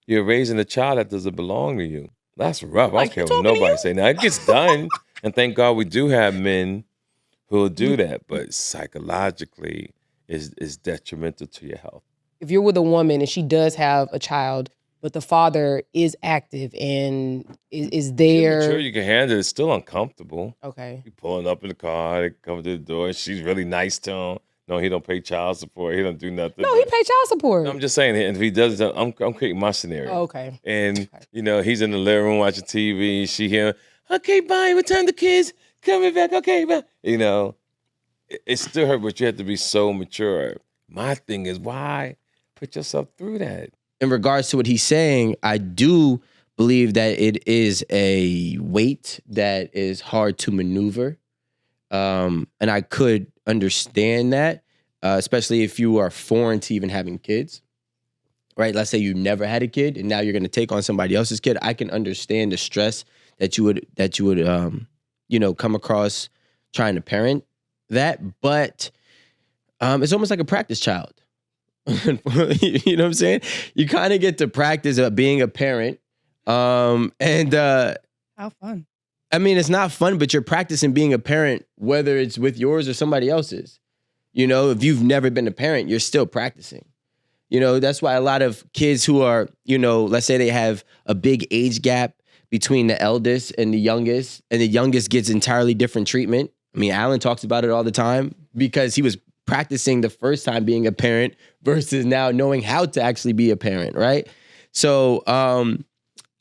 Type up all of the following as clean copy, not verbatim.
you're raising a child that doesn't belong to you. That's rough. I don't Like, care you what talking to nobody you? say. Now it gets done, and thank God we do have men who will do Mhm. that. But psychologically, is detrimental to your health. If you're with a woman and she does have a child, but the father is active and is You're mature, there. you can handle it. It's still uncomfortable. Okay. You pulling up in the car, they come to the door, and she's really nice to him. No, he don't pay child support. He don't do nothing. No, he But pay child support. I'm just saying, if he does, I'm creating my scenario. Oh, okay. And he's in the living room watching TV. She hear, okay, bye. Return the kids. Coming back. Okay, bye. It still hurt, but you have to be so mature. My thing is, why put yourself through that? In regards to what he's saying, I do believe that it is a weight that is hard to maneuver. And I could understand that, especially if you are foreign to even having kids, right? Let's say you never had a kid and now you're going to take on somebody else's kid. I can understand the stress that you would come across trying to parent that, but it's almost like a practice child. You know what I'm saying? You kind of get to practice being a parent. How fun. I mean, it's not fun, but you're practicing being a parent, whether it's with yours or somebody else's. If you've never been a parent, you're still practicing. That's why a lot of kids who are, let's say they have a big age gap between the eldest and the youngest gets entirely different treatment. I mean, Alan talks about it all the time because he was practicing the first time being a parent versus now knowing how to actually be a parent, right? So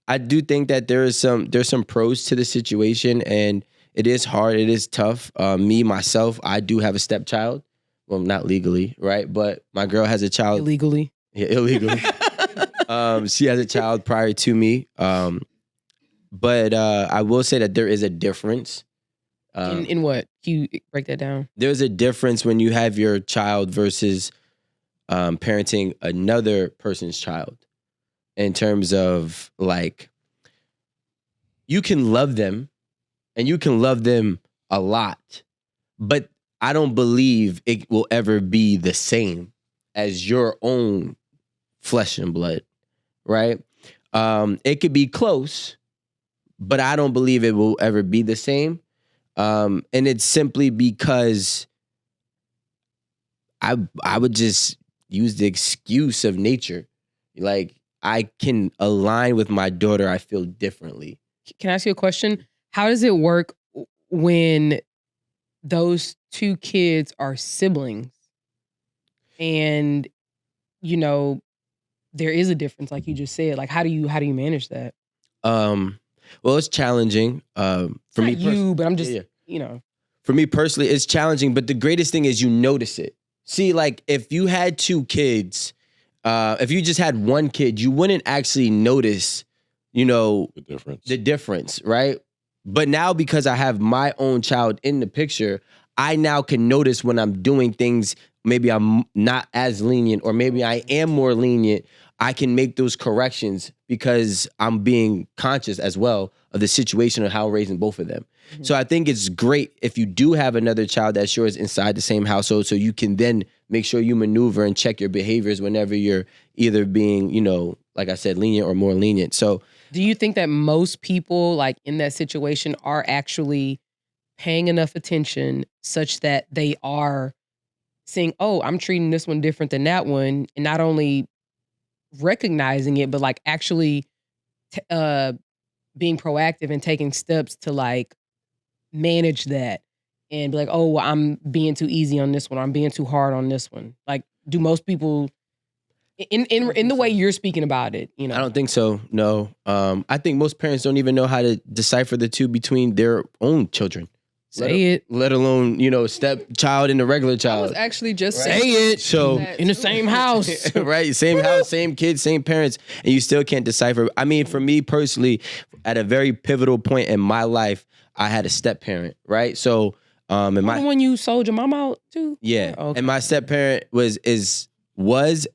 I do think that there's some pros to the situation, and it is hard, it is tough. Me, myself, I do have a stepchild. Well, not legally, right? But my girl has a child. Illegally. Yeah, illegally. She has a child prior to me. But I will say that there is a difference. In what? Can you break that down? There's a difference when you have your child versus parenting another person's child, in terms of, like, you can love them and you can love them a lot, but I don't believe it will ever be the same as your own flesh and blood, right? It could be close, but I don't believe it will ever be the same. And it's simply because I would just use the excuse of nature. Like, I can align with my daughter, I feel differently. Can I ask you a question? How does it work when those two kids are siblings and, there is a difference, like you just said? Like, how do you manage that? Well, it's challenging. For me, but I'm just, For me personally, it's challenging, but the greatest thing is you notice it. See, like, if you had two kids, if you just had one kid, you wouldn't actually notice, the difference, right? But now, because I have my own child in the picture, I now can notice when I'm doing things, maybe I'm not as lenient, or maybe I am more lenient. I can make those corrections because I'm being conscious as well of the situation of how I'm raising both of them. Mm-hmm. So I think it's great if you do have another child that's yours inside the same household, so you can then make sure you maneuver and check your behaviors whenever you're either being, like I said, lenient or more lenient. So do you think that most people, like, in that situation are actually paying enough attention such that they are saying, oh, I'm treating this one different than that one, and not only recognizing it, but, like, actually being proactive and taking steps to, like, manage that and be like, oh, well, I'm being too easy on this one, or I'm being too hard on this one? Like, do most people, in the way you're speaking about it, I don't think so. No. I think most parents don't even know how to decipher the two between their own children. Let alone, stepchild and the regular child. I was actually just right? Say it. So in the same house. Right? Same house, same kids, same parents, and you still can't decipher. I mean, for me personally, at a very pivotal point in my life, I had a step parent, right? So the one you sold your mom out to? Yeah. Okay. And my step parent was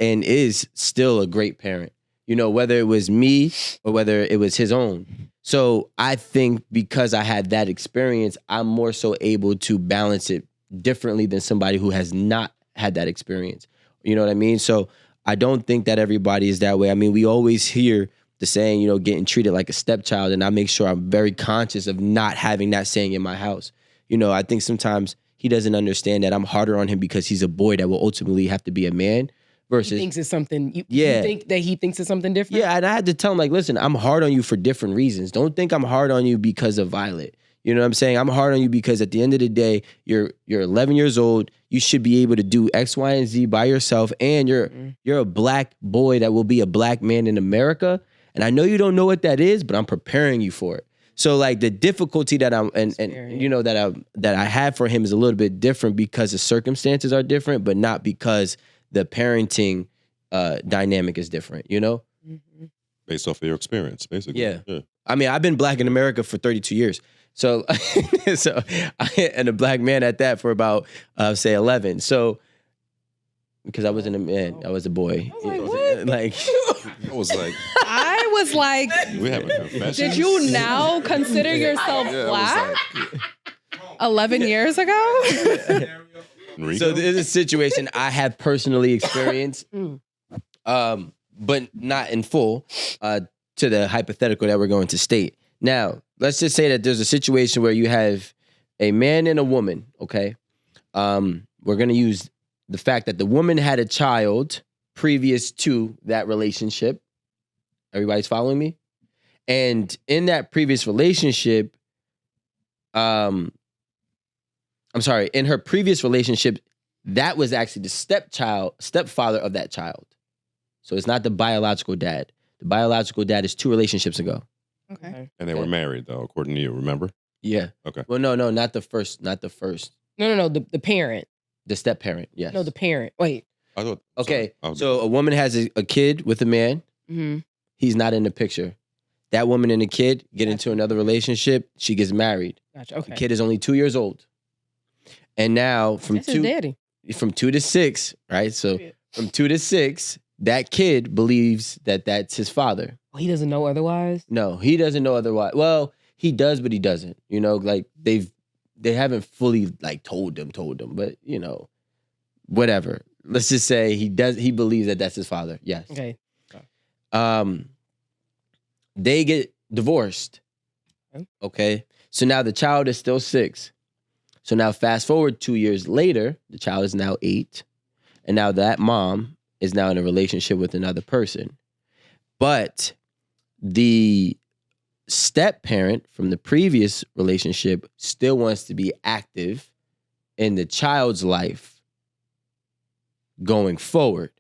and is still a great parent. Whether it was me or whether it was his own. So I think because I had that experience, I'm more so able to balance it differently than somebody who has not had that experience. You know what I mean? So I don't think that everybody is that way. I mean, we always hear the saying, you know, getting treated like a stepchild, and I make sure I'm very conscious of not having that saying in my house. You know, I think sometimes he doesn't understand that I'm harder on him because he's a boy that will ultimately have to be a man versus He thinks it's something. You Yeah. think that he thinks it's something different? Yeah, and I had to tell him, like, listen, I'm hard on you for different reasons. Don't think I'm hard on you because of Violet. You know what I'm saying? I'm hard on you because at the end of the day, you're 11 years old. You should be able to do X, Y, and Z by yourself, and you're a black boy that will be a black man in America. And I know you don't know what that is, but I'm preparing you for it. So like the difficulty that I'm and you know that I have for him is a little bit different because the circumstances are different, but not because the parenting dynamic is different. You know, Based off of your experience, basically. Yeah. I mean, I've been black in America for 32 years. So, and a black man at that for about, say 11. So, because I wasn't a man, I was a boy. I was like, what? Like, I was like, I was like, we have a confession. did you now consider yourself black? 11 years ago? so there's a situation I have personally experienced, but not in full, to the hypothetical that we're going to state. Now, let's just say that there's a situation where you have a man and a woman, okay? We're going to use the fact that the woman had a child previous to that relationship. Everybody's following me? And in that previous relationship, in her previous relationship, that was actually the stepfather of that child. So it's not the biological dad. The biological dad is 2 relationships ago. Okay. And they were married, though, according to you, remember? Yeah. Okay. Well, no, not the first. No. The parent. The step parent, yes. No, the parent. Wait. I thought. Okay, sorry. so a woman has a kid with a man. Mm-hmm. He's not in the picture. That woman and the kid get into another relationship. She gets married. Gotcha. Okay. The kid is only 2 years old. And now from That's his daddy. 2 to 6, right? So from 2 to 6, that kid believes that that's his father. Oh, he doesn't know otherwise? No, he doesn't know otherwise. Well, he does, but he doesn't. You know, like they haven't fully like told him, but you know, whatever. Let's just say he believes that that's his father. Yes. Okay. They get divorced. Okay. So now the child is still 6. So now fast forward 2 years later, the child is now 8. And now that mom is now in a relationship with another person. But the step parent from the previous relationship still wants to be active in the child's life going forward.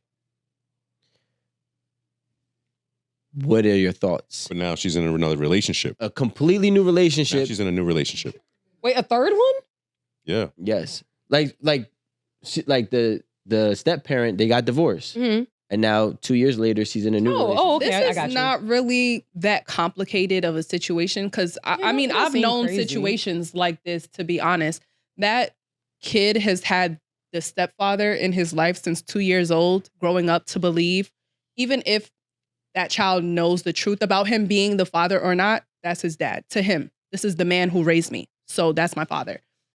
What are your thoughts? But now she's in another relationship. A completely new Now relationship. she's in a new relationship. Wait, a third one? Yeah. Yes. Like the step parent, they got divorced. Mm-hmm. And now 2 years later, she's in a new relationship. Oh, okay. I This got is you. not really that complicated of a situation because I mean, that I've seemed known crazy. situations like this, to be honest. That kid has had the stepfather in his life since 2 years old, growing up to believe, even if that child knows the truth about him being the father or not, that's his dad. To him, this is the man who raised me. So that's my father.